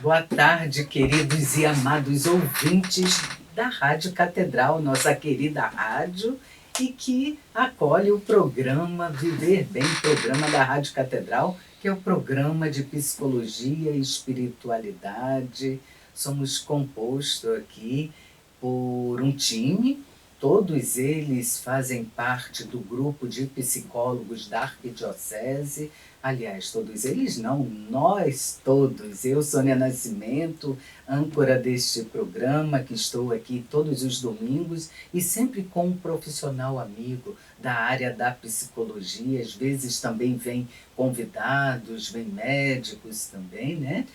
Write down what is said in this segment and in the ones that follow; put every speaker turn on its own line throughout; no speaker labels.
Boa tarde, queridos e amados ouvintes da Rádio Catedral, nossa querida rádio, e que acolhe o programa Viver Bem, programa da Rádio Catedral, que é o programa de psicologia e espiritualidade. Somos compostos aqui por um time, todos eles fazem parte do grupo de psicólogos da Arquidiocese. Aliás, todos eles não, nós todos. Eu, Sônia Nascimento, âncora deste programa, que estou aqui todos os domingos e sempre com um profissional amigo da área da psicologia. Às vezes também vem convidados, vem médicos também, né?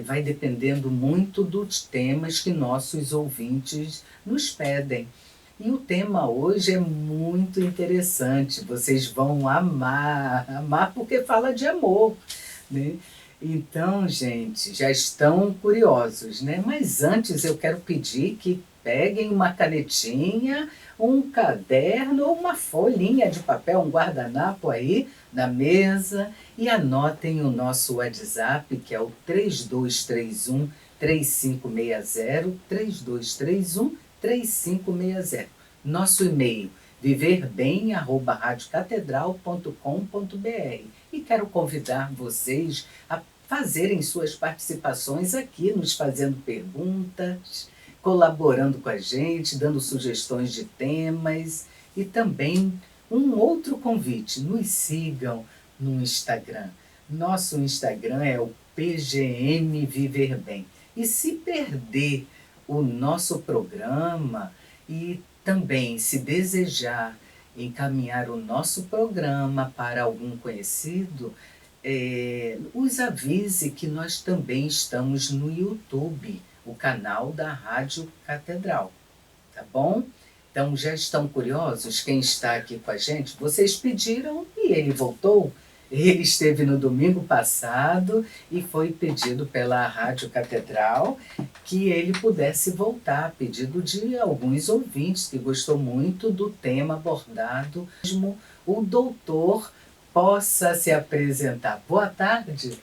Vai dependendo muito dos temas que nossos ouvintes nos pedem. E o tema hoje é muito interessante, vocês vão amar, amar porque fala de amor, né? Então, gente, já estão curiosos, né? Mas antes eu quero pedir que peguem uma canetinha, um caderno ou uma folhinha de papel, um guardanapo aí na mesa e anotem o nosso WhatsApp, que é o 3231 3560, 3231 3560. Nosso e-mail, viverbem@radiocatedral.com.br. E quero convidar vocês a fazerem suas participações aqui, nos fazendo perguntas, colaborando com a gente, dando sugestões de temas e também um outro convite, nos sigam no Instagram. Nosso Instagram é o PGM Viver Bem. E se perder o nosso programa e também, se desejar encaminhar o nosso programa para algum conhecido, os avise que nós também estamos no YouTube, o canal da Rádio Catedral, tá bom? Então, já estão curiosos quem está aqui com a gente? Vocês pediram e ele voltou. Ele esteve no domingo passado e foi pedido pela Rádio Catedral que ele pudesse voltar, a pedido de alguns ouvintes que gostou muito do tema abordado. Mesmo o doutor possa se apresentar. Boa tarde.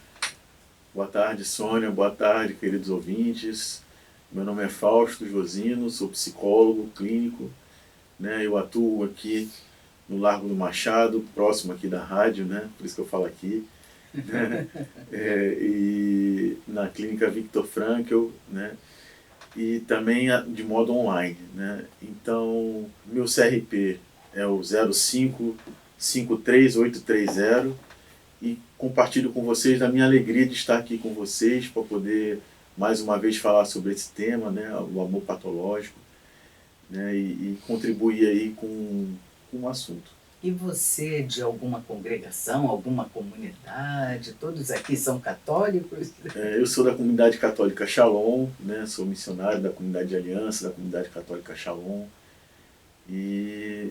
Boa tarde, Sônia. Boa tarde, queridos ouvintes. Meu nome é Fausto Josino, sou psicólogo clínico, né? Eu atuo aqui no Largo do Machado, próximo aqui da rádio, né? Por isso que eu falo aqui, né? E na clínica Viktor Frankl, né? E também de modo online, né? Então, meu CRP é o 0553830 e compartilho com vocês da minha alegria de estar aqui com vocês para poder mais uma vez falar sobre esse tema, né? O amor patológico, né? E contribuir aí com o assunto.
E você é de alguma congregação, alguma comunidade? Todos aqui são católicos?
Eu sou da comunidade católica Shalom, né? Sou missionário da comunidade de Aliança, da comunidade católica Shalom. E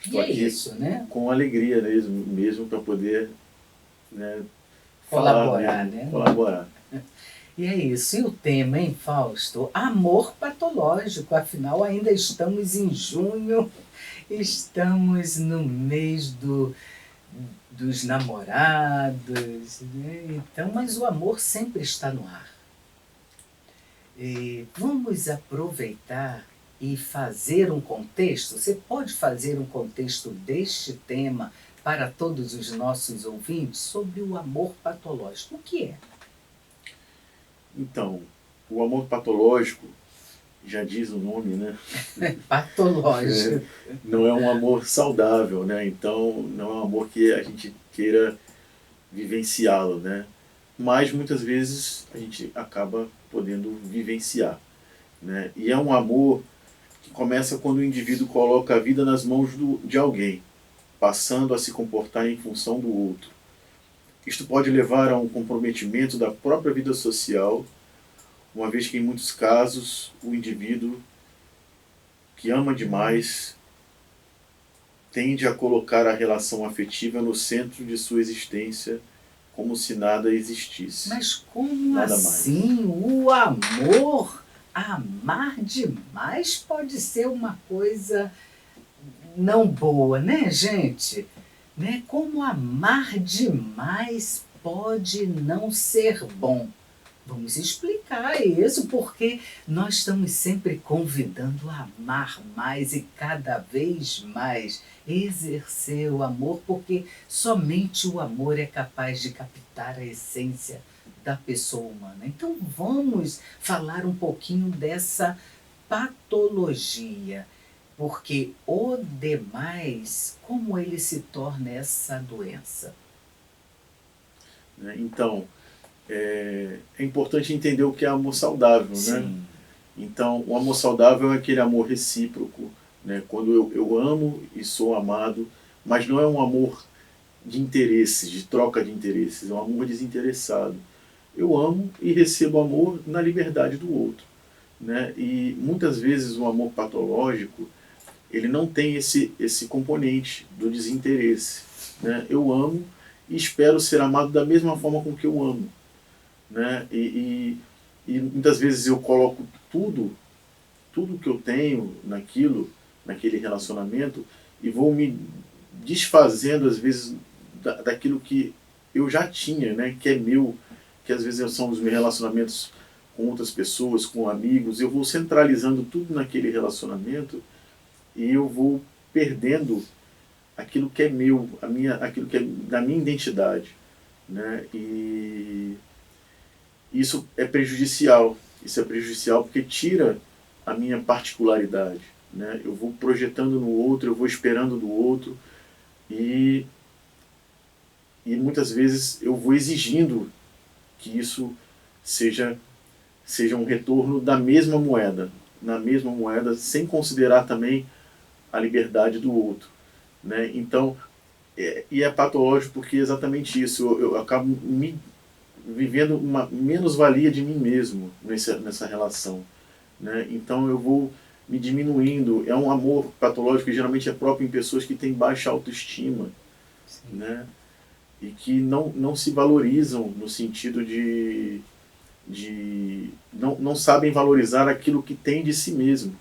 estou aqui
isso, né?
com alegria mesmo para poder, né,
colaborar,
mesmo,
né?
Colaborar.
E é isso. E o tema, hein, Fausto? Amor patológico. Afinal, ainda estamos em junho, estamos no mês dos namorados, né? Então, mas o amor sempre está no ar. E vamos aproveitar e fazer um contexto. Você pode fazer um contexto deste tema para todos os nossos ouvintes sobre o amor patológico. O que é?
Então, o amor patológico, já diz o nome, né?
Patológico.
Não é um amor saudável, né? Então, não é um amor que a gente queira vivenciá-lo, né? Mas muitas vezes a gente acaba podendo vivenciar, né? E é um amor que começa quando o indivíduo coloca a vida nas mãos de alguém, passando a se comportar em função do outro. Isto pode levar a um comprometimento da própria vida social, uma vez que em muitos casos o indivíduo que ama demais tende a colocar a relação afetiva no centro de sua existência, como se nada existisse.
Mas como
nada
assim? Mais. O amor, amar demais pode ser uma coisa não boa, né, gente? Né? Como amar demais pode não ser bom? Vamos explicar isso, porque nós estamos sempre convidando a amar mais e cada vez mais exercer o amor, porque somente o amor é capaz de captar a essência da pessoa humana. Então vamos falar um pouquinho dessa patologia, porque o demais, como ele se torna essa doença?
Né? Então, é importante entender o que é amor saudável, né?
Sim.
Então, o amor saudável é aquele amor recíproco, né? Quando eu amo e sou amado, mas não é um amor de interesses, de troca de interesses, é um amor desinteressado. Eu amo e recebo amor na liberdade do outro, né? E muitas vezes o amor patológico, ele não tem esse componente do desinteresse, né? Eu amo e espero ser amado da mesma forma com que eu amo, né? E muitas vezes eu coloco tudo que eu tenho naquele relacionamento, e vou me desfazendo às vezes daquilo que eu já tinha, né? Que é meu, que às vezes são os meus relacionamentos com outras pessoas, com amigos. Eu vou centralizando tudo naquele relacionamento e eu vou perdendo aquilo que é meu, aquilo que é da minha identidade, né? E isso é prejudicial. Isso é prejudicial porque tira a minha particularidade, né? Eu vou projetando no outro, eu vou esperando do outro, e, e muitas vezes eu vou exigindo que isso seja, seja um retorno da mesma moeda, na mesma moeda, sem considerar também a liberdade do outro, né? Então, e é patológico porque é exatamente isso. Eu acabo me vivendo uma menos-valia de mim mesmo nessa relação, né? Então eu vou me diminuindo. É um amor patológico que geralmente é próprio em pessoas que têm baixa autoestima,
Sim.
né? E que não se valorizam no sentido de não sabem valorizar aquilo que tem de si mesmo,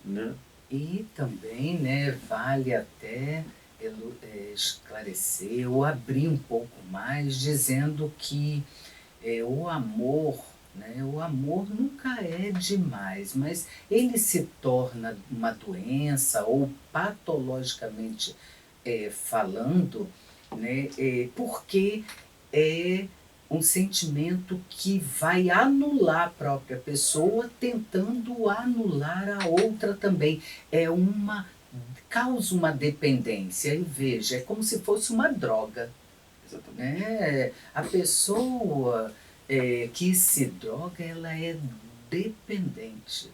né?
E também, né, vale até esclarecer ou abrir um pouco mais, dizendo que o amor, né, o amor nunca é demais, mas ele se torna uma doença ou patologicamente falando, né, porque é um sentimento que vai anular a própria pessoa, tentando anular a outra também. É uma causa uma dependência. E veja, é como se fosse uma droga,
Exatamente.
né? A pessoa que se droga, ela é dependente.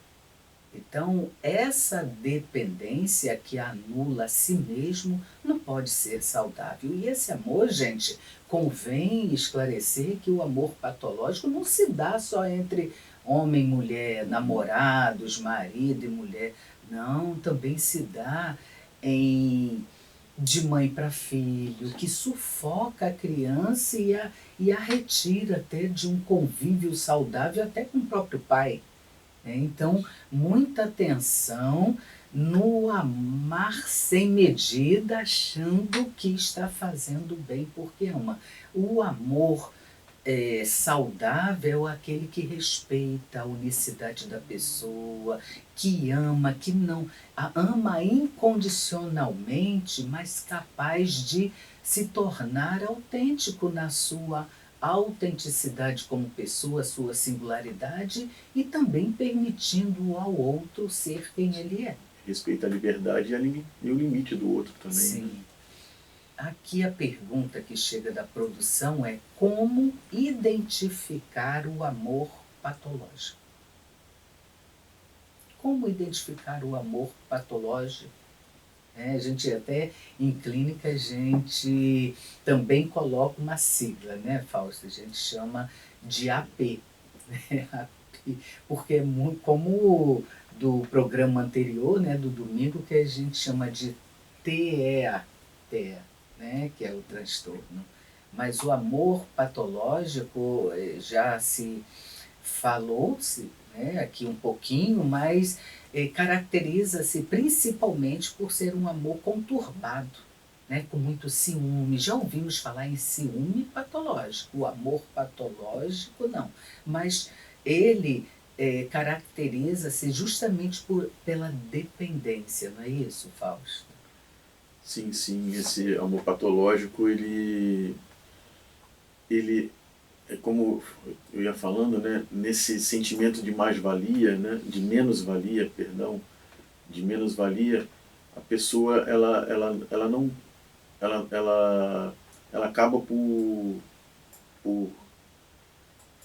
Então, essa dependência que anula a si mesmo não pode ser saudável. E esse amor, gente, convém esclarecer que o amor patológico não se dá só entre homem e mulher, namorados, marido e mulher. Não, também se dá em de mãe para filho, que sufoca a criança e a retira até de um convívio saudável, até com o próprio pai. Então, muita atenção no amar sem medida, achando que está fazendo bem porque ama. O amor saudável é aquele que respeita a unicidade da pessoa, que ama, que não ama incondicionalmente, mas capaz de se tornar autêntico na sua autenticidade como pessoa, sua singularidade, e também permitindo ao outro ser quem ele é.
Respeita a liberdade e o limite do outro também, né?
Sim. Aqui a pergunta que chega da produção é: como identificar o amor patológico? Como identificar o amor patológico? A gente até em clínica a gente também coloca uma sigla, né, Fausto? A gente chama de AP, né? AP, porque é muito como do programa anterior, né, do domingo, que a gente chama de TEA, TEA, né, que é o transtorno. Mas o amor patológico já se falou-se, né, aqui um pouquinho, mas caracteriza-se principalmente por ser um amor conturbado, né, com muito ciúme. Já ouvimos falar em ciúme patológico, o amor patológico não, mas ele caracteriza-se justamente pela dependência, não é isso, Fausto?
Sim, sim, esse amor patológico, ele é como eu ia falando, né, nesse sentimento de mais-valia, né, de menos-valia, perdão, de menos-valia, a pessoa, ela não, ela acaba por,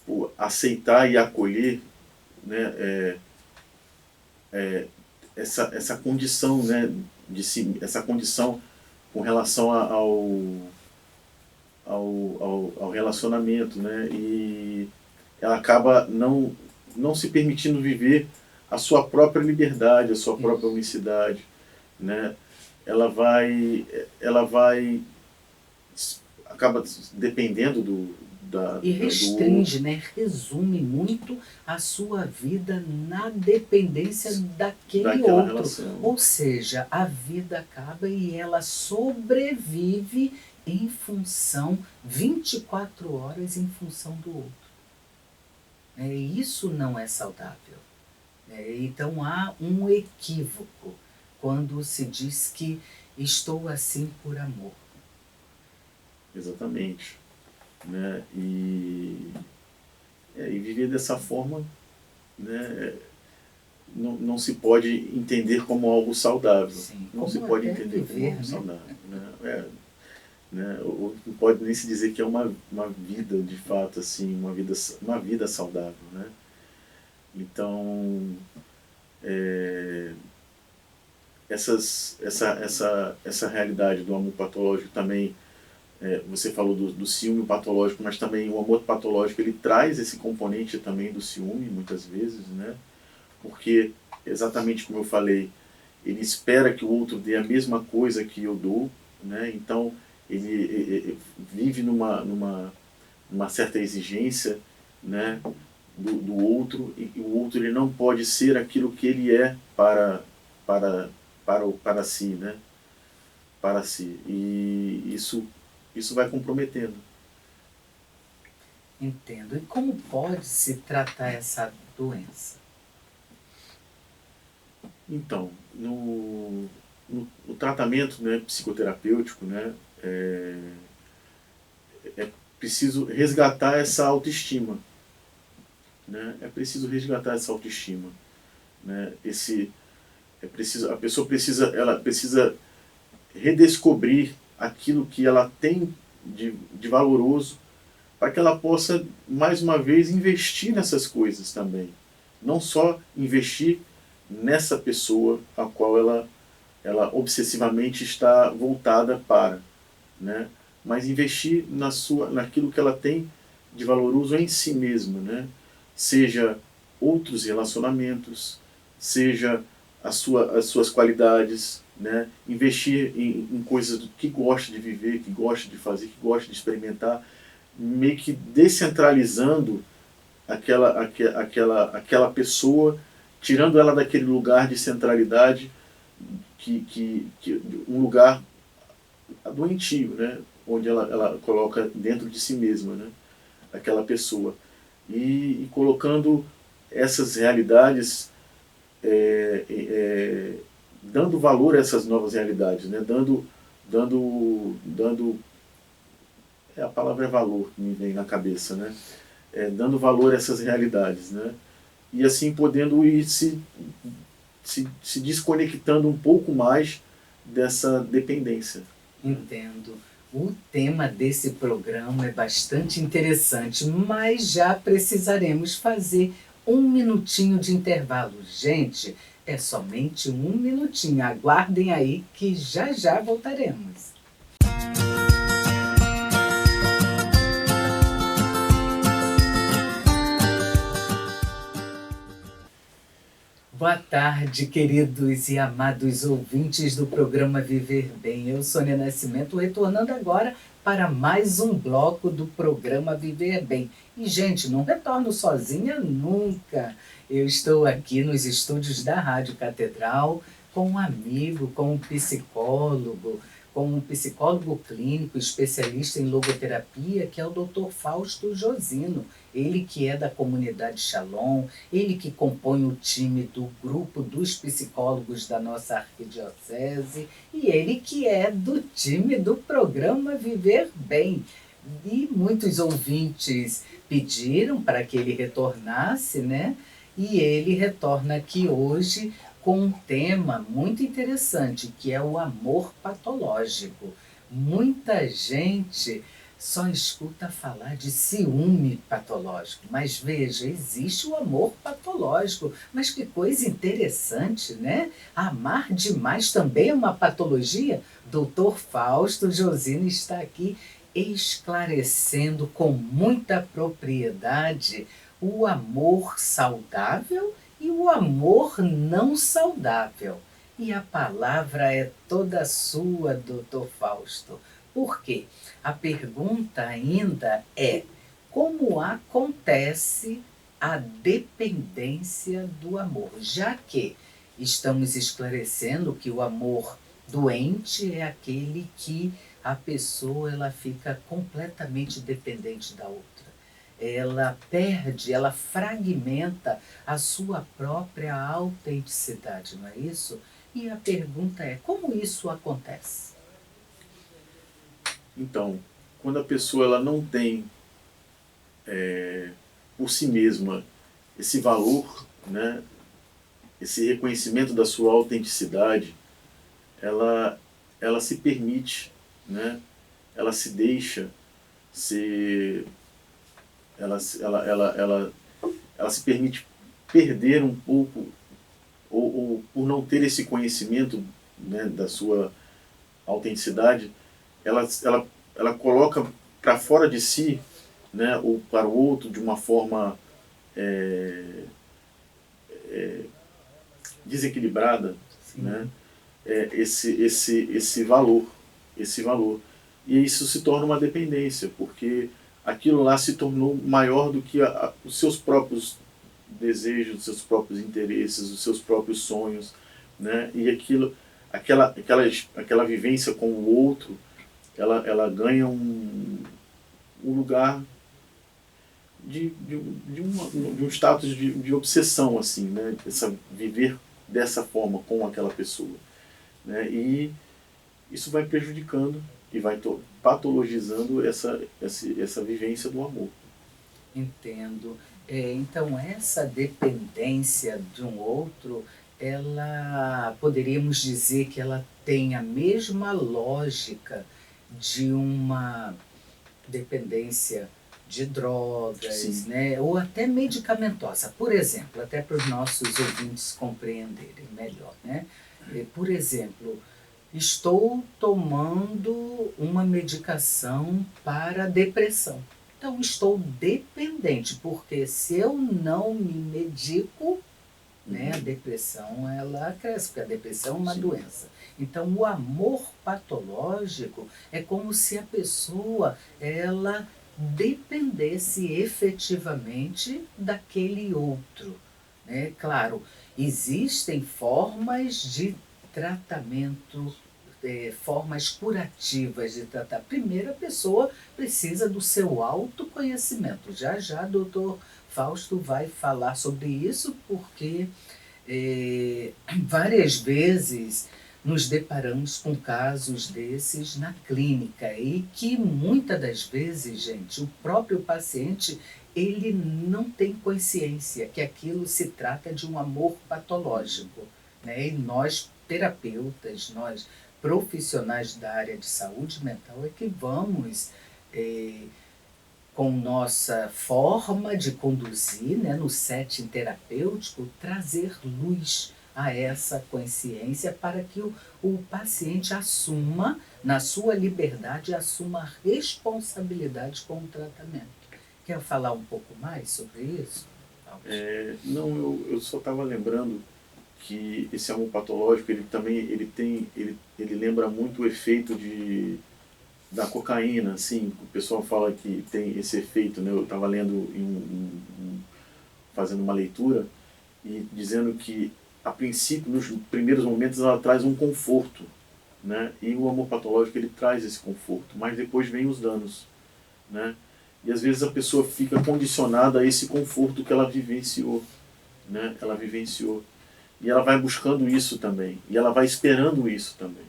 por aceitar e acolher, né, essa condição, né, de si, essa condição com relação ao relacionamento, né, e ela acaba não se permitindo viver a sua própria liberdade, a sua própria unicidade, né, ela vai acaba dependendo
E
do outro,
restringe, né, resume muito a sua vida na dependência daquele
daquela
outro.
relação.
Ou seja, a vida acaba e ela sobrevive em função, 24 horas em função do outro. Isso não é saudável. Então há um equívoco quando se diz que estou assim por amor.
Exatamente. Né? E viver dessa forma, né, não se pode entender como algo saudável.
Sim,
não se
como
pode
até
entender como
viver,
algo
né?
saudável. Né? Ou não pode nem se dizer que é uma vida de fato, assim, uma vida saudável. Né? Então, essa realidade do amor patológico também, você falou do ciúme patológico, mas também o amor patológico, ele traz esse componente também do ciúme, muitas vezes, né? Porque, exatamente como eu falei, ele espera que o outro dê a mesma coisa que eu dou, né? Então ele vive numa certa exigência, né, do outro, e o outro ele não pode ser aquilo que ele é para, para si, né? Para si. E isso vai comprometendo.
Entendo. E como pode se tratar essa doença?
Então, no tratamento, né, psicoterapêutico, né, é preciso resgatar essa autoestima. Né? É preciso resgatar essa autoestima. Né? Ela precisa redescobrir aquilo que ela tem de valoroso, para que ela possa, mais uma vez, investir nessas coisas também. Não só investir nessa pessoa a qual ela obsessivamente está voltada para, né? Mas investir naquilo que ela tem de valoroso em si mesma, né? Seja outros relacionamentos, seja as suas qualidades, né? Investir em coisas que gosta de viver, que gosta de fazer, que gosta de experimentar, meio que descentralizando aquela pessoa, tirando ela daquele lugar de centralidade, um lugar doentio, né? Onde ela coloca dentro de si mesma, né? Aquela pessoa. E colocando essas realidades, dando valor a essas novas realidades, né? Dando a palavra é valor que me vem na cabeça, né? Dando valor a essas realidades, né? E assim podendo ir se desconectando um pouco mais dessa dependência.
Entendo. O tema desse programa é bastante interessante, mas já precisaremos fazer um minutinho de intervalo. Gente, é somente um minutinho. Aguardem aí que já já voltaremos. Boa tarde, queridos e amados ouvintes do programa Viver Bem. Eu, Sônia Nascimento, retornando agora para mais um bloco do programa Viver Bem. E, gente, não retorno sozinha nunca. Eu estou aqui nos estúdios da Rádio Catedral com um amigo, com um psicólogo, com um psicólogo clínico, especialista em logoterapia, que é o Dr. Fausto Josino. Ele que é da comunidade Shalom, ele que compõe o time do grupo dos psicólogos da nossa arquidiocese e ele que é do time do programa Viver Bem. E muitos ouvintes pediram para que ele retornasse, né? E ele retorna aqui hoje com um tema muito interessante, que é o amor patológico. Muita gente só escuta falar de ciúme patológico, mas veja, existe o amor patológico. Mas que coisa interessante, né? Amar demais também é uma patologia? Doutor Fausto Josino está aqui esclarecendo com muita propriedade o amor saudável e o amor não saudável. E a palavra é toda sua, doutor Fausto. Por quê? A pergunta ainda é: como acontece a dependência do amor? Já que estamos esclarecendo que o amor doente é aquele que a pessoa ela fica completamente dependente da outra. Ela perde, ela fragmenta a sua própria autenticidade, não é isso? E a pergunta é: como isso acontece?
Então, quando a pessoa ela não tem por si mesma esse valor, né, esse reconhecimento da sua autenticidade, ela se permite, né, ela se deixa ser, ela se permite perder um pouco, ou por não ter esse conhecimento, né, da sua autenticidade, ela coloca para fora de si, né, ou para o outro de uma forma desequilibrada, né, esse valor, esse valor. E isso se torna uma dependência, porque aquilo lá se tornou maior do que os seus próprios desejos, os seus próprios interesses, os seus próprios sonhos, né? E aquela vivência com o outro, ela ganha um lugar de um status de obsessão, assim, né? Viver dessa forma com aquela pessoa, né? E isso vai prejudicando e vai patologizando essa vivência do amor.
Entendo. Então, essa dependência de um outro, ela poderíamos dizer que ela tem a mesma lógica de uma dependência de drogas,
Sim.
né? Ou até medicamentosa. Por exemplo, até para os nossos ouvintes compreenderem melhor, né? Por exemplo, estou tomando uma medicação para depressão. Então, estou dependente, porque se eu não me medico, né, a depressão ela cresce, porque a depressão é uma doença. Então, o amor patológico é como se a pessoa ela dependesse efetivamente daquele outro, né? Claro, existem formas de tratamento, formas curativas de tratar. Primeiro, a pessoa precisa do seu autoconhecimento. Já já, doutor Fausto vai falar sobre isso, porque várias vezes nos deparamos com casos desses na clínica e que muitas das vezes, gente, o próprio paciente ele não tem consciência que aquilo se trata de um amor patológico, né? E nós terapeutas, nós profissionais da área de saúde mental é que vamos com nossa forma de conduzir, né, no setting terapêutico, trazer luz a essa consciência para que o paciente assuma, na sua liberdade, assuma a responsabilidade com o tratamento. Quer falar um pouco mais sobre isso?
Não, eu só estava lembrando que esse amor patológico, ele também ele lembra muito o efeito da cocaína, assim, o pessoal fala que tem esse efeito, né? Eu estava lendo, fazendo uma leitura, e dizendo que, a princípio, nos primeiros momentos, ela traz um conforto, né? E o amor patológico ele traz esse conforto, mas depois vem os danos, né? E às vezes a pessoa fica condicionada a esse conforto que ela vivenciou, né? Ela vivenciou. E ela vai buscando isso também. E ela vai esperando isso também,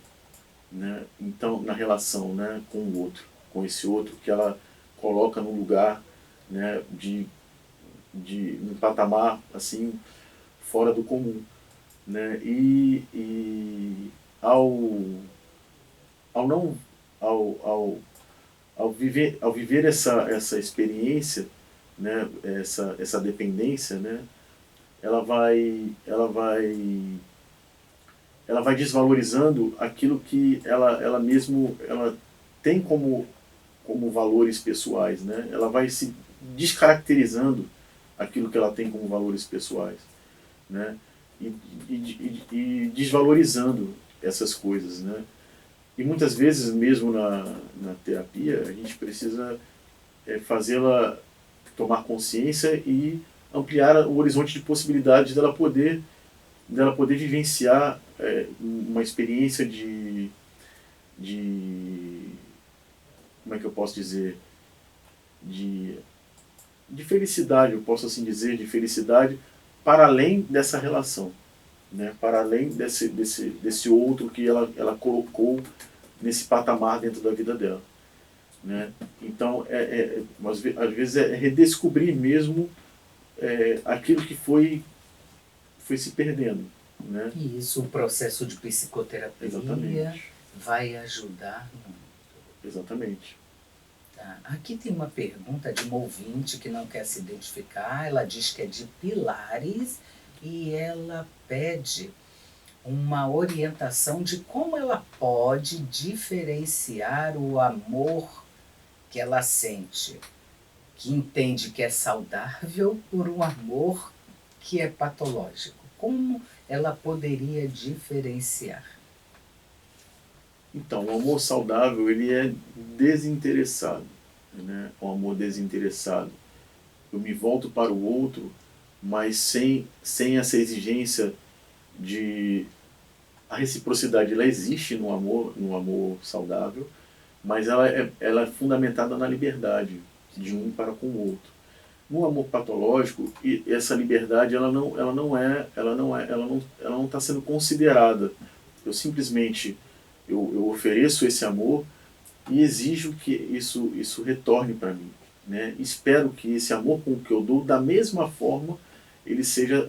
né? Então, na relação, né, com o outro, com esse outro que ela coloca num lugar, né, de um patamar assim fora do comum, né? E ao ao não ao viver essa experiência, né, essa dependência, né, ela vai ela vai desvalorizando aquilo que ela mesmo ela tem como valores pessoais, né? Ela vai se descaracterizando aquilo que ela tem como valores pessoais, né? E desvalorizando essas coisas, né? E muitas vezes mesmo na terapia a gente precisa fazê-la tomar consciência e ampliar o horizonte de possibilidades dela poder vivenciar uma experiência de como é que eu posso dizer, de, de felicidade, eu posso assim dizer, de felicidade para além dessa relação, né? Para além desse outro que ela colocou nesse patamar dentro da vida dela, né? Então, às vezes é redescobrir mesmo aquilo que foi se perdendo, né?
E isso, o processo de psicoterapia
Exatamente.
vai ajudar muito.
Exatamente.
Tá. Aqui tem uma pergunta de uma ouvinte que não quer se identificar. Ela diz que é de Pilares e ela pede uma orientação de como ela pode diferenciar o amor que ela sente, que entende que é saudável, por um amor que é patológico. Como ela poderia diferenciar?
Então, o amor saudável, ele é desinteressado, né? O amor desinteressado. Eu me volto para o outro, mas sem essa exigência de... A reciprocidade, ela existe no amor saudável, mas ela é fundamentada na liberdade de um para com o outro. No amor patológico, essa liberdade ela não está sendo considerada. Eu simplesmente eu ofereço esse amor e exijo que isso retorne para mim, né? Espero que esse amor com que eu dou, da mesma forma, ele seja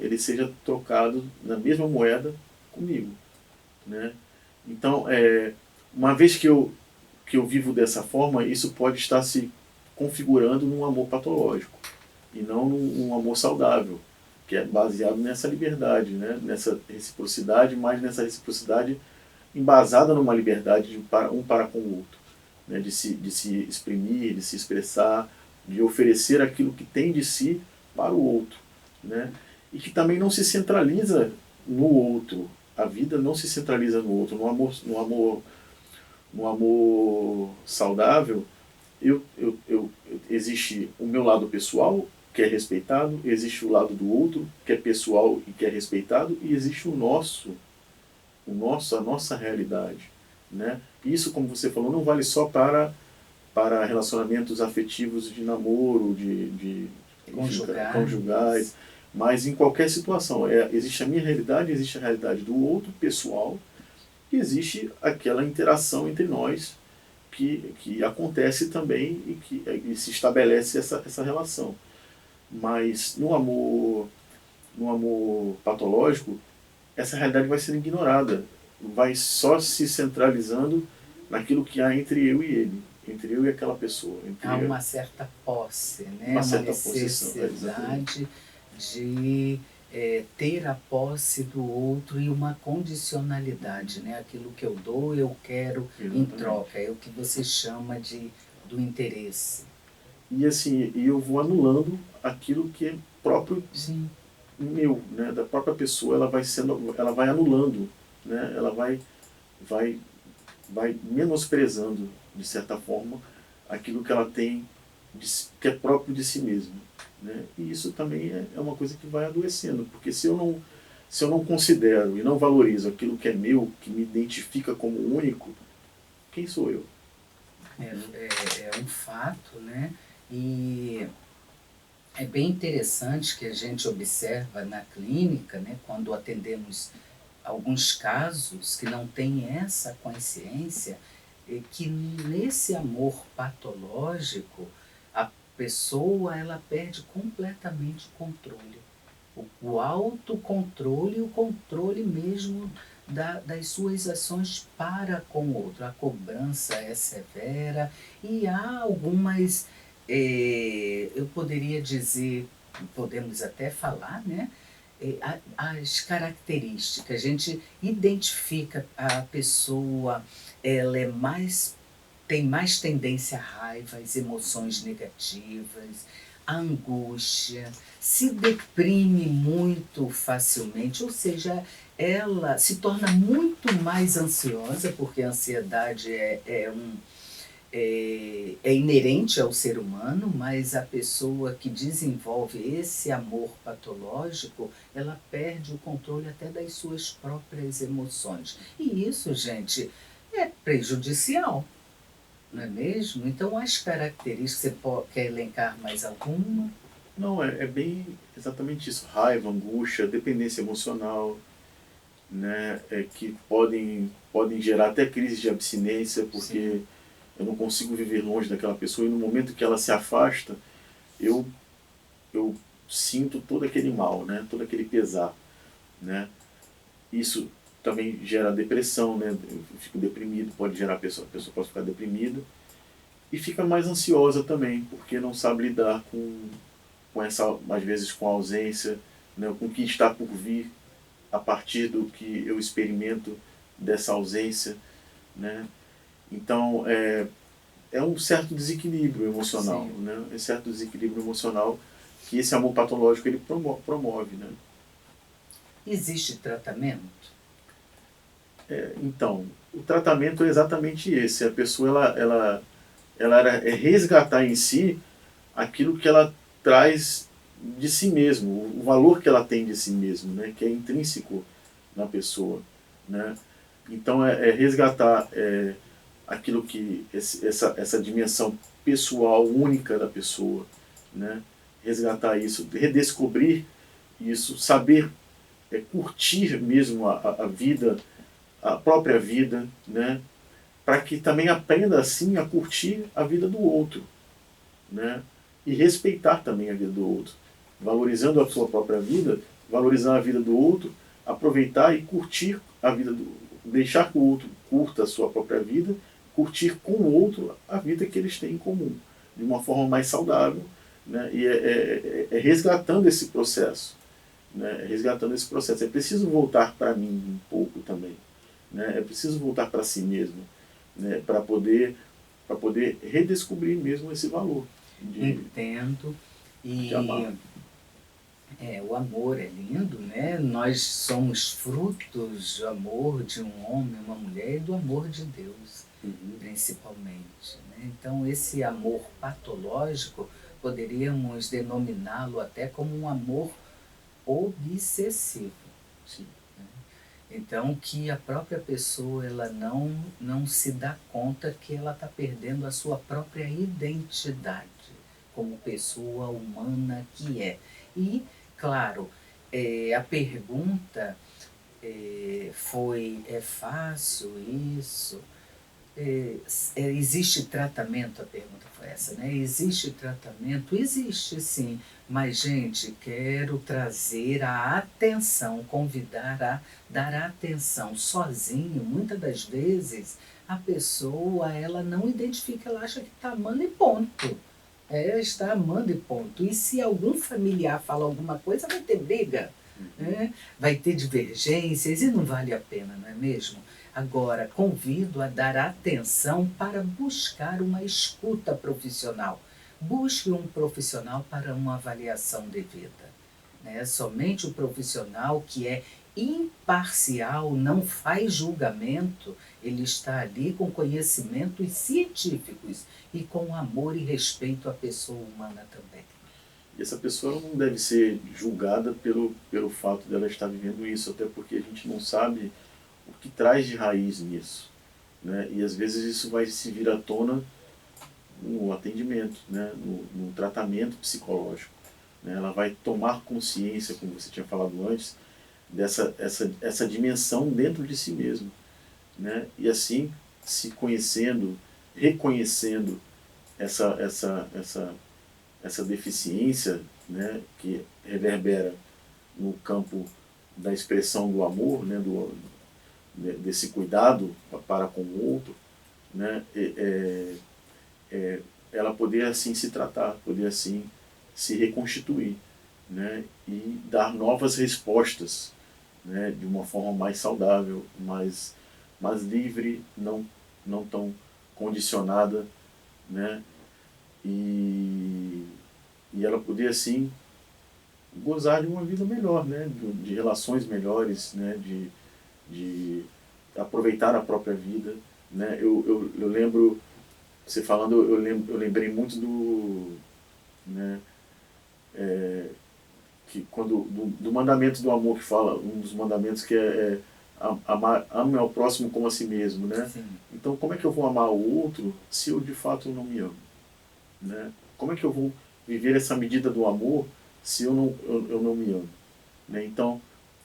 trocado na mesma moeda comigo, né? Então, uma vez que eu vivo dessa forma, isso pode estar se configurando num amor patológico e não num amor saudável, que é baseado nessa liberdade, né? Nessa reciprocidade, mas nessa reciprocidade embasada numa liberdade de um para com o outro, né? De se exprimir, de se expressar, de oferecer aquilo que tem de si para o outro, né? E que também não se centraliza no outro. A vida não se centraliza no outro. No amor saudável, existe o meu lado pessoal, que é respeitado, existe o lado do outro, que é pessoal e que é respeitado, e existe a nossa realidade, né? Isso, como você falou, não vale só para relacionamentos afetivos de namoro, conjugais, mas em qualquer situação. Existe a minha realidade, existe a realidade do outro, pessoal, e existe aquela interação entre nós que acontece também e se estabelece essa relação. Mas no amor patológico, essa realidade vai sendo ignorada, vai só se centralizando naquilo que há entre eu e ele, entre eu e aquela pessoa.
Há uma certa posse, né?
Uma
Uma
certa possessão,
necessidade de ter a posse do outro e uma condicionalidade, né? Aquilo que eu dou, eu quero em troca, é o que você chama do interesse.
E assim, eu vou anulando aquilo que é próprio
Sim.
meu, né, da própria pessoa, ela vai anulando, né, ela vai menosprezando de certa forma aquilo que ela tem que é próprio de si mesma, né? E isso também é uma coisa que vai adoecendo, porque se eu Se eu não considero e não valorizo aquilo que é meu, que me identifica como único, quem sou eu?
É um fato, né? E é bem interessante que a gente observa na clínica, né, quando atendemos alguns casos que não têm essa consciência, que nesse amor patológico, a pessoa ela perde completamente o controle. O autocontrole e o controle mesmo das suas ações para com o outro. A cobrança é severa e há algumas, eu poderia dizer, podemos até falar, né? As características, a gente identifica a pessoa, ela é mais, tem mais tendência à raiva, às emoções negativas, à angústia, se deprime muito facilmente, ou seja, ela se torna muito mais ansiosa, porque a ansiedade é inerente ao ser humano, mas a pessoa que desenvolve esse amor patológico, ela perde o controle até das suas próprias emoções. E isso, gente, é prejudicial, não é mesmo? Então, as características, você quer elencar mais alguma?
Não, é bem exatamente isso. Raiva, angústia, dependência emocional, né, que podem gerar até crise de abstinência, porque
Sim.
eu não consigo viver longe daquela pessoa e no momento que ela se afasta, eu, eu sinto todo aquele mal, né, todo aquele pesar, né. Isso também gera depressão, né, eu fico deprimido, pode gerar a pessoa pode ficar deprimida e fica mais ansiosa também, porque não sabe lidar com essa, às vezes com a ausência, né, com o que está por vir a partir do que eu experimento dessa ausência, né. Então, é um certo desequilíbrio emocional,
Sim.
né? É certo desequilíbrio emocional que esse amor patológico ele promove, né?
Existe tratamento?
Então, o tratamento é exatamente esse. A pessoa ela é resgatar em si aquilo que ela traz de si mesmo, o valor que ela tem de si mesmo, né? Que é intrínseco na pessoa, né? Então é resgatar aquilo que essa dimensão pessoal única da pessoa, né? Resgatar isso, redescobrir isso, saber curtir mesmo a vida, a própria vida, né? Para que também aprenda assim a curtir a vida do outro, né? E respeitar também a vida do outro, valorizando a sua própria vida, valorizar a vida do outro, aproveitar e curtir a vida do, deixar que o outro curta a sua própria vida, curtir com o outro a vida que eles têm em comum, de uma forma mais saudável, né? E é resgatando esse processo, né? Resgatando esse processo. É preciso voltar para mim um pouco também, né? É preciso voltar para si mesmo, né? Para poder redescobrir mesmo esse valor
Entendo.
de
E
amar.
o amor é lindo, né? Nós somos frutos do amor de um homem, uma mulher e do amor de Deus,
Uhum.
principalmente, né? Então, esse amor patológico, poderíamos denominá-lo até como um amor obsessivo.
Sim.
Então, que a própria pessoa ela não se dá conta que ela está perdendo a sua própria identidade como pessoa humana que é. E, claro, a pergunta foi: é fácil isso? Existe tratamento? A pergunta foi essa, né? Existe tratamento? Existe sim, mas, gente, quero trazer a atenção, convidar a dar atenção sozinho. Muitas das vezes a pessoa ela não identifica, ela acha que está amando e ponto. Está amando e ponto. E se algum familiar fala alguma coisa, vai ter briga, né? Vai ter divergências e não vale a pena, não é mesmo? Agora, convido a dar atenção para buscar uma escuta profissional. Busque um profissional para uma avaliação devida, né? Somente o profissional que é imparcial, não faz julgamento, ele está ali com conhecimentos científicos e com amor e respeito à pessoa humana também.
E essa pessoa ela não deve ser julgada pelo fato dela estar vivendo isso, até porque a gente não sabe o que traz de raiz nisso, né? E às vezes isso vai se vir à tona no atendimento, né? No tratamento psicológico, né? Ela vai tomar consciência, como você tinha falado antes, essa dimensão dentro de si mesmo, né? E assim, se conhecendo, reconhecendo essa deficiência, né, que reverbera no campo da expressão do amor, né, desse cuidado para com o outro, né, ela poder assim se tratar, poder assim se reconstituir, né, e dar novas respostas, né, de uma forma mais saudável, mais livre, não tão condicionada, né, e ela poder assim gozar de uma vida melhor, né, de relações melhores, né, de aproveitar a própria vida, né. Eu lembro, você falando, eu lembrei muito né, que quando do mandamento do amor, que fala, um dos mandamentos que é ame ao próximo como a si mesmo, né.
Sim.
Então como é que eu vou amar o outro se eu de fato não me amo, né? Como é que eu vou viver essa medida do amor se eu não me amo, né? Então,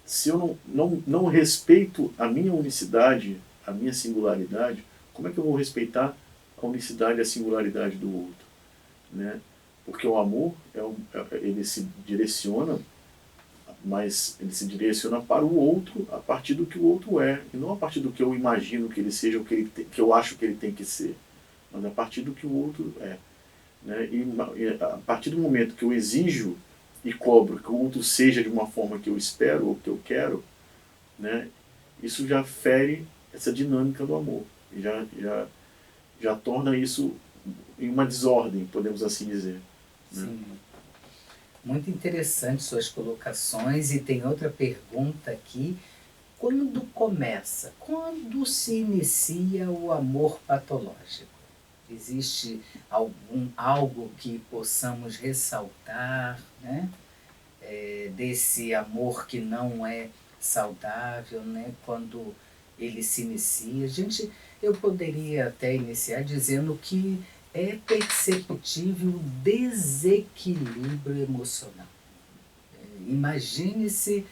se eu não respeito a minha unicidade, a minha singularidade, como é que eu vou respeitar a unicidade e a singularidade do outro, né? Porque o amor ele se direciona, mas ele se direciona para o outro a partir do que o outro é, e não a partir do que eu imagino que ele seja, o que eu acho que ele tem que ser, mas a partir do que o outro é, né? E a partir do momento que eu exijo e cobro que o outro seja de uma forma que eu espero ou que eu quero, né, isso já fere essa dinâmica do amor, já torna isso em uma desordem, podemos assim dizer, né?
Sim. Muito interessante suas colocações, e tem outra pergunta aqui. Quando começa? Quando se inicia o amor patológico? Existe algo que possamos ressaltar, né? Desse amor que não é saudável, né? Quando ele se inicia. Eu poderia até iniciar dizendo que é perceptível o desequilíbrio emocional. Imagine-se,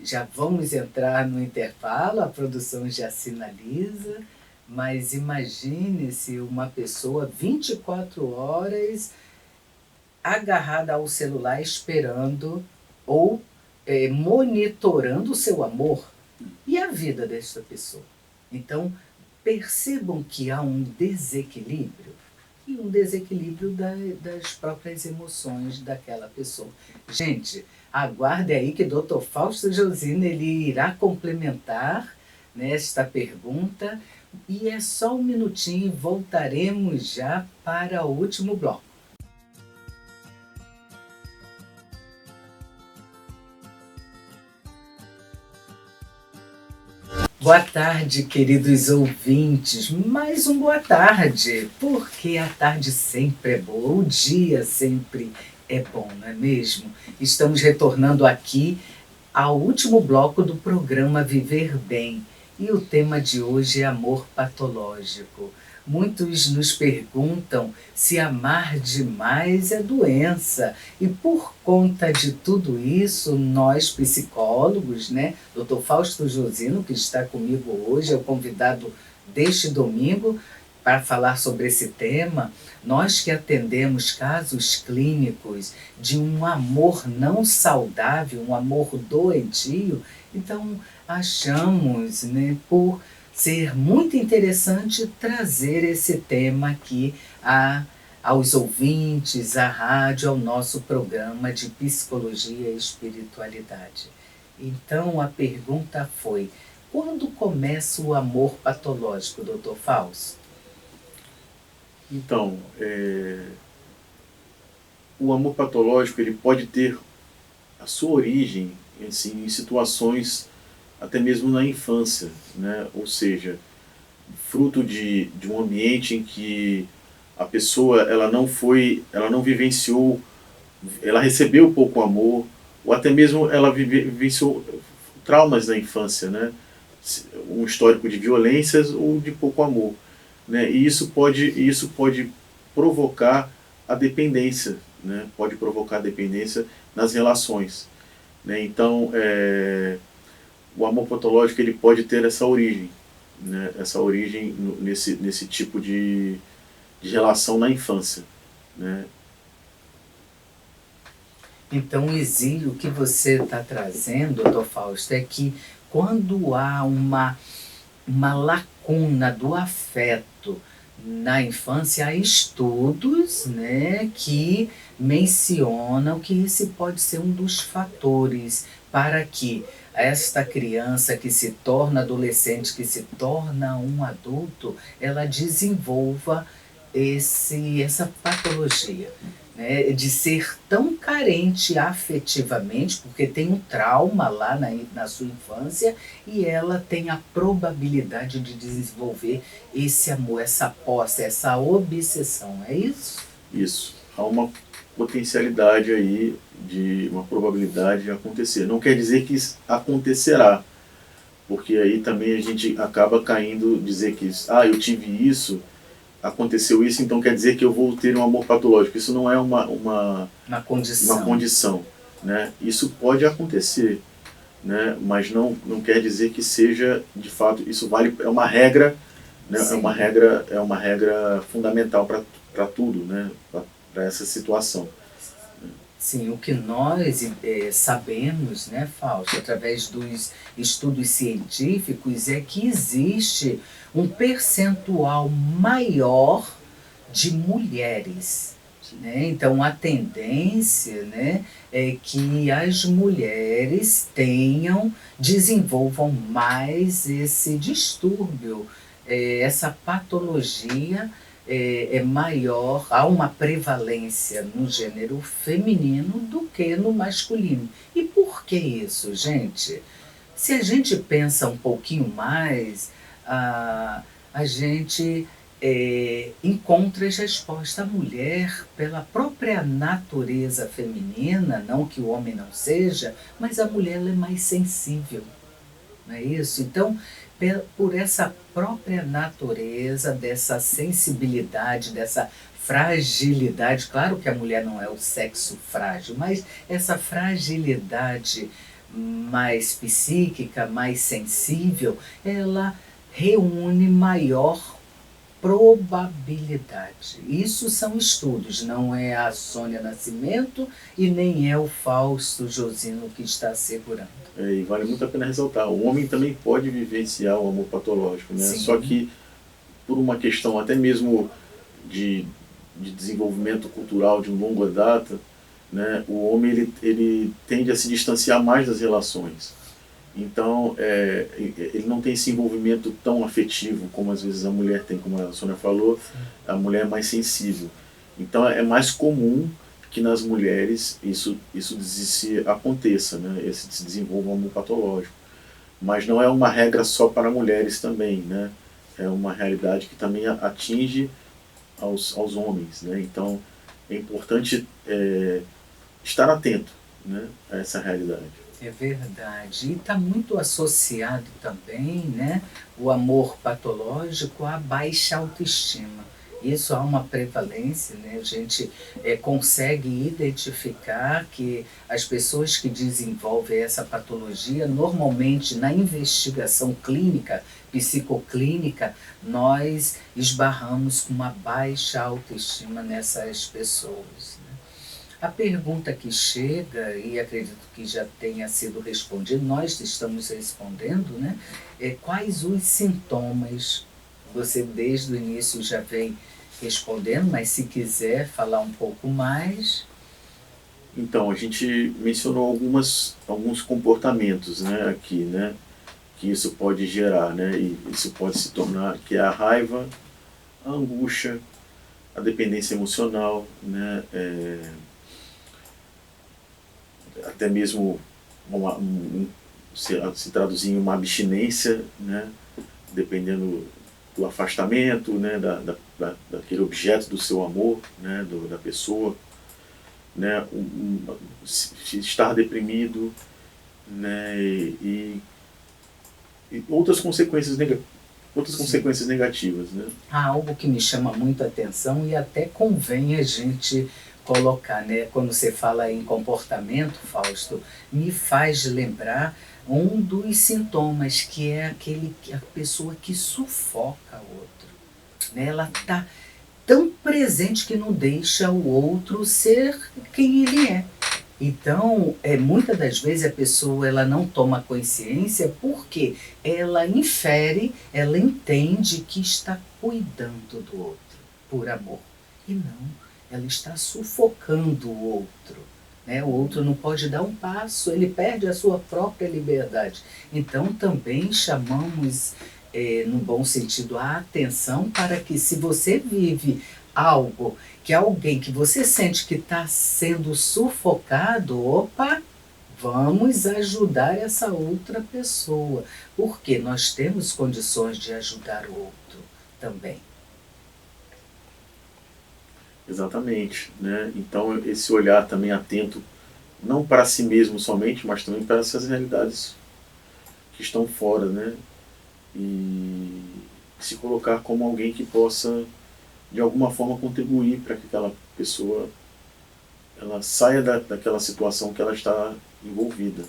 já vamos entrar no intervalo, a produção já sinaliza, mas imagine-se uma pessoa 24 horas agarrada ao celular esperando ou monitorando o seu amor e a vida desta pessoa. Então, percebam que há um desequilíbrio, e um desequilíbrio das próprias emoções daquela pessoa. Gente, aguarde aí que Dr. Fausto Josino ele irá complementar nesta pergunta, e é só um minutinho e voltaremos já para o último bloco. Boa tarde, queridos ouvintes. Mais um boa tarde, porque a tarde sempre é boa, o dia sempre é bom, não é mesmo? Estamos retornando aqui ao último bloco do programa Viver Bem, e o tema de hoje é amor patológico. Muitos nos perguntam se amar demais é doença, e por conta de tudo isso, nós psicólogos, né, Dr. Fausto Josino, que está comigo hoje, é o convidado deste domingo para falar sobre esse tema, nós que atendemos casos clínicos de um amor não saudável, um amor doentio, então achamos, né, por ser muito interessante trazer esse tema aqui aos ouvintes, à rádio, ao nosso programa de Psicologia e Espiritualidade. Então a pergunta foi: quando começa o amor patológico, Dr. Fausto?
Então, o amor patológico ele pode ter a sua origem assim, em situações até mesmo na infância, né? Ou seja, fruto de um ambiente em que a pessoa ela não vivenciou ela recebeu pouco amor, ou até mesmo ela vivenciou traumas na infância, né? Um histórico de violências ou de pouco amor, né? E isso pode provocar a dependência, né? Pode provocar a dependência nas relações, né? Então, o amor patológico ele pode ter essa origem, né? Essa origem nesse tipo de relação na infância, né?
Então, o que você está trazendo, doutor Fausto, é que quando há uma lacuna do afeto na infância, há estudos, né, que mencionam que esse pode ser um dos fatores para que esta criança que se torna adolescente, que se torna um adulto, ela desenvolva essa patologia, né, de ser tão carente afetivamente, porque tem um trauma lá na sua infância, e ela tem a probabilidade de desenvolver esse amor, essa posse, essa obsessão, é isso?
Isso. Há uma potencialidade aí, de uma probabilidade de acontecer. Não quer dizer que acontecerá, porque aí também a gente acaba caindo dizer que eu tive isso, aconteceu isso, então quer dizer que eu vou ter um amor patológico. Isso não é uma condição, né? Isso pode acontecer, né? Mas não quer dizer que seja de fato, isso vale, é uma regra, né? É uma regra fundamental para tudo, né? Para essa situação.
Sim, o que nós sabemos, né, Fausto, através dos estudos científicos, é que existe um percentual maior de mulheres, né? Então, a tendência, né, é que as mulheres desenvolvam mais esse distúrbio, essa patologia é maior, há uma prevalência no gênero feminino do que no masculino. E por que isso, gente? Se a gente pensa um pouquinho mais, a gente encontra as respostas. A mulher, pela própria natureza feminina, não que o homem não seja, mas a mulher ela é mais sensível, não é isso? Então, por essa própria natureza, dessa sensibilidade, dessa fragilidade, claro que a mulher não é o sexo frágil, mas essa fragilidade mais psíquica, mais sensível, ela reúne maior probabilidade. Isso são estudos, não é a Sônia Nascimento e nem é o Fausto Josino que está assegurando.
E vale muito a pena ressaltar, o homem também pode vivenciar o amor patológico, né?
Sim.
Só que por uma questão até mesmo de desenvolvimento cultural de longa data, né, o homem ele tende a se distanciar mais das relações. Então, ele não tem esse envolvimento tão afetivo como às vezes a mulher tem, como a Sônia falou. Sim. A mulher é mais sensível. Então, é mais comum que nas mulheres isso aconteça, né, se desenvolva um amor patológico. Mas não é uma regra só para mulheres também, né? É uma realidade que também atinge aos homens, né? Então, é importante estar atento, né, a essa realidade.
É verdade. E está muito associado também, né, o amor patológico à baixa autoestima. Isso há uma prevalência, né? A gente consegue identificar que as pessoas que desenvolvem essa patologia, normalmente na investigação clínica, psicoclínica, nós esbarramos com uma baixa autoestima nessas pessoas. A pergunta que chega, e acredito que já tenha sido respondida, nós estamos respondendo, né? Quais os sintomas? Você desde o início já vem respondendo, mas se quiser falar um pouco mais.
Então, a gente mencionou alguns comportamentos, né, aqui, né, que isso pode gerar, né, e isso pode se tornar, que é a raiva, a angústia, a dependência emocional, né, até mesmo se traduzir em uma abstinência, né, dependendo do afastamento, né, daquele objeto do seu amor, né, da pessoa. né, estar deprimido, né, e outras consequências
Sim.
negativas, né?
Há algo que me chama muito a atenção e até convém a gente colocar, né? Quando você fala em comportamento, Fausto, me faz lembrar um dos sintomas, que é aquele a pessoa que sufoca o outro, né? Ela está tão presente que não deixa o outro ser quem ele é. Então, muitas das vezes a pessoa ela não toma consciência porque ela infere, ela entende que está cuidando do outro por amor. E não, ela está sufocando o outro. Né? O outro não pode dar um passo, ele perde a sua própria liberdade. Então, também chamamos, no bom sentido, a atenção para que, se você vive algo que alguém que você sente que está sendo sufocado, opa, vamos ajudar essa outra pessoa, porque nós temos condições de ajudar o outro também.
Exatamente, né? Então esse olhar também atento, não para si mesmo somente, mas também para essas realidades que estão fora, né? E se colocar como alguém que possa de alguma forma contribuir para que aquela pessoa ela saia daquela situação que ela está envolvida,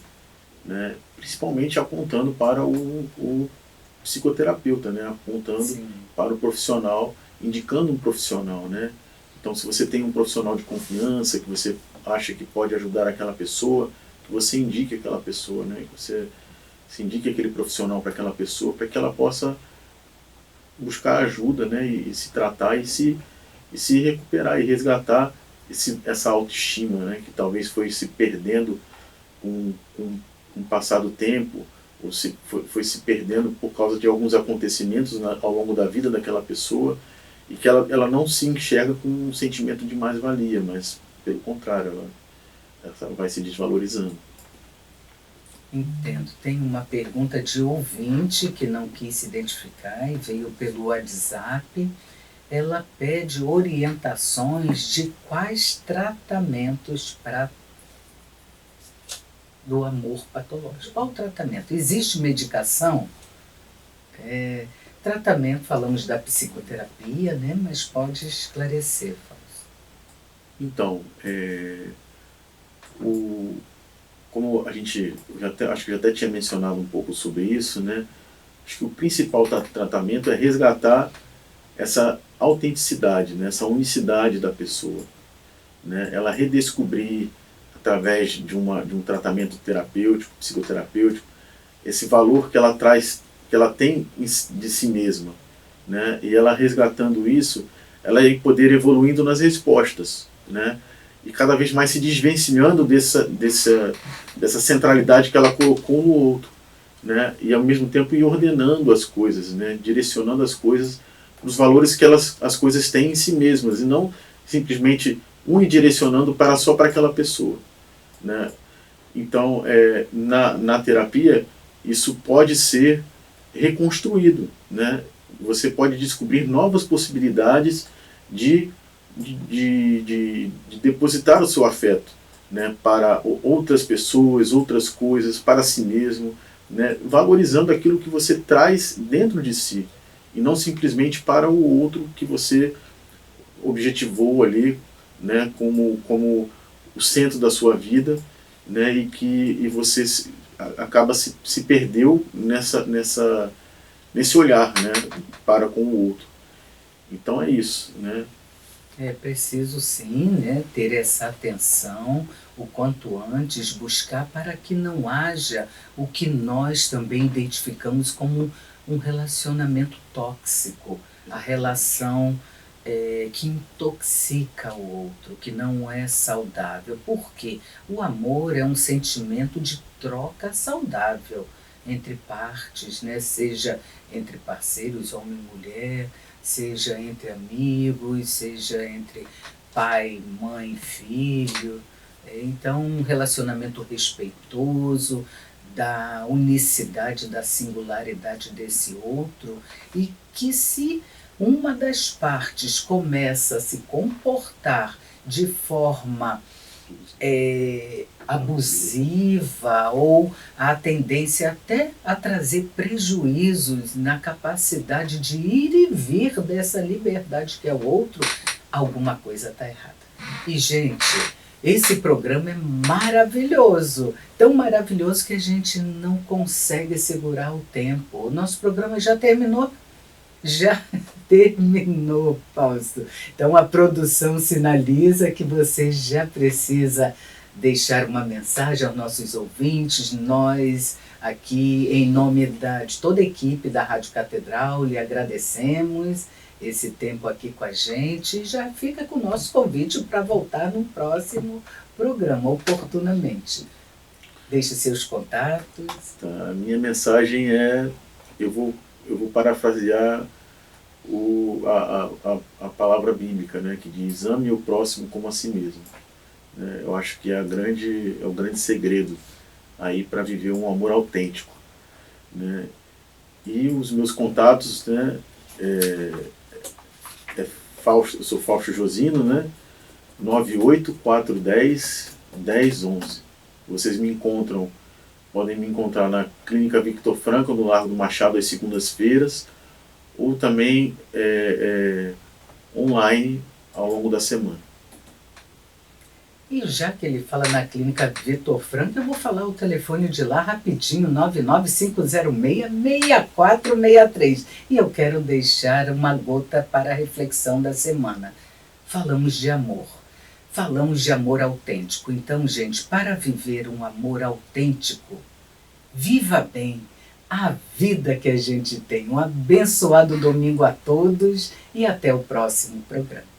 né? Principalmente apontando para o psicoterapeuta, né? Apontando
Sim,
para o profissional, indicando um profissional, né? Então, se você tem um profissional de confiança que você acha que pode ajudar aquela pessoa, que você indique aquela pessoa, né? Que você se indique aquele profissional para aquela pessoa, para que ela possa buscar ajuda, né? E se tratar e se recuperar e resgatar essa autoestima, né? Que talvez foi se perdendo com o passar do tempo, ou foi se perdendo por causa de alguns acontecimentos ao longo da vida daquela pessoa, e que ela não se enxerga com um sentimento de mais-valia, mas pelo contrário, ela vai se desvalorizando.
entendo. Tem uma pergunta de ouvinte que não quis se identificar e veio pelo WhatsApp. Ela pede orientações de quais tratamentos para do amor patológico. Qual o tratamento? Existe medicação? É, tratamento, falamos da psicoterapia, né? Mas pode esclarecer, Fausto.
Então, o, como a gente acho que já até tinha mencionado um pouco sobre isso, né? Acho que o principal tratamento é resgatar essa autenticidade, né? Essa unicidade da pessoa, né? Ela redescobrir através de um tratamento terapêutico, psicoterapêutico, esse valor que ela traz, que ela tem de si mesma, né? E ela resgatando isso, ela ia poder evoluindo nas respostas, né? E cada vez mais se desvencilhando dessa centralidade que ela colocou no outro, né? E ao mesmo tempo ir ordenando as coisas, né? Direcionando as coisas para os valores que as coisas têm em si mesmas, e não simplesmente unidirecionando só para aquela pessoa, né? Então, na terapia, isso pode ser reconstruído, né? Você pode descobrir novas possibilidades de, de depositar o seu afeto, né? Para outras pessoas, outras coisas, para si mesmo, né? Valorizando aquilo que você traz dentro de si, e não simplesmente para o outro que você objetivou ali, né? Como o centro da sua vida, né? E você acaba se perdeu nesse olhar, né? Para com o outro. Então é isso, né?
É preciso sim, né, ter essa atenção o quanto antes, buscar para que não haja o que nós também identificamos como um relacionamento tóxico, a
Exatamente.
relação que intoxica o outro, que não é saudável. Porque o amor é um sentimento de troca saudável entre partes, né? Seja entre parceiros, homem e mulher, seja entre amigos, seja entre pai, mãe, filho. Então, um relacionamento respeitoso, da unicidade, da singularidade desse outro, e que, se uma das partes começa a se comportar de forma abusiva, ou a tendência até a trazer prejuízos na capacidade de ir e vir dessa liberdade que é o outro, alguma coisa está errada. E, gente, esse programa é maravilhoso, tão maravilhoso que a gente não consegue segurar o tempo. O nosso programa já terminou. Já terminou, Fausto. Então a produção sinaliza que você já precisa deixar uma mensagem aos nossos ouvintes. Nós aqui, em nome de toda a equipe da Rádio Catedral, lhe agradecemos esse tempo aqui com a gente. Já fica com o nosso convite para voltar no próximo programa, oportunamente. Deixe seus contatos.
Tá, a minha mensagem é, eu vou parafrasear a palavra bíblica, né, que diz: ame o próximo como a si mesmo. Eu acho que é o grande segredo aí para viver um amor autêntico, né? E os meus contatos, né, eu sou Fausto Josino, né, 984101011. Vocês podem me encontrar na Clínica Victor Frankl, no Largo do Machado, às segundas-feiras, ou também online ao longo da semana.
E já que ele fala na Clínica Victor Frankl, eu vou falar o telefone de lá rapidinho, 99506-6463. E eu quero deixar uma gota para a reflexão da semana. Falamos de amor. Falamos de amor autêntico. Então, gente, para viver um amor autêntico, viva bem a vida que a gente tem. Um abençoado domingo a todos e até o próximo programa.